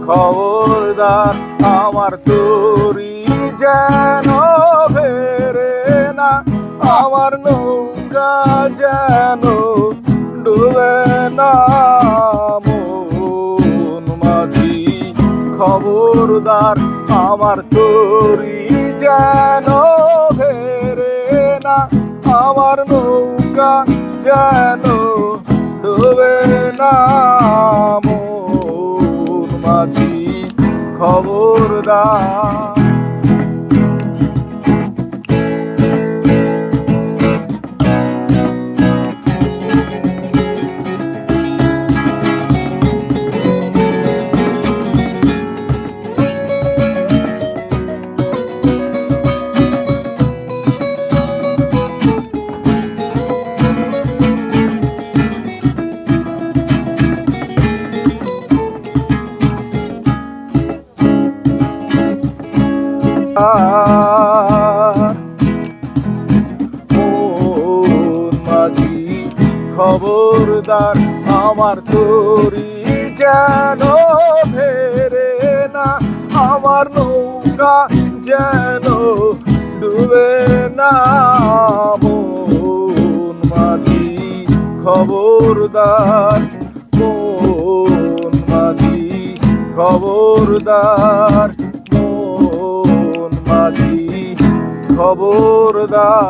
খবরদার আমার তরি যেন ফেরে না, আমার নৌকা যেন ডুবে না। মন মাঝি খবরদার আমার তরি যেন ফেরে না, আমার নৌকা যেন ডুবে না। মন মাঝি খবরদার। মন মাঝি খবরদার আমার তরি যেন ফেরে না, আমার নৌকা যেন ডুবে না। মন মাঝি খবরদার, মন মাঝি খবরদার, মন মাঝি খবরদার।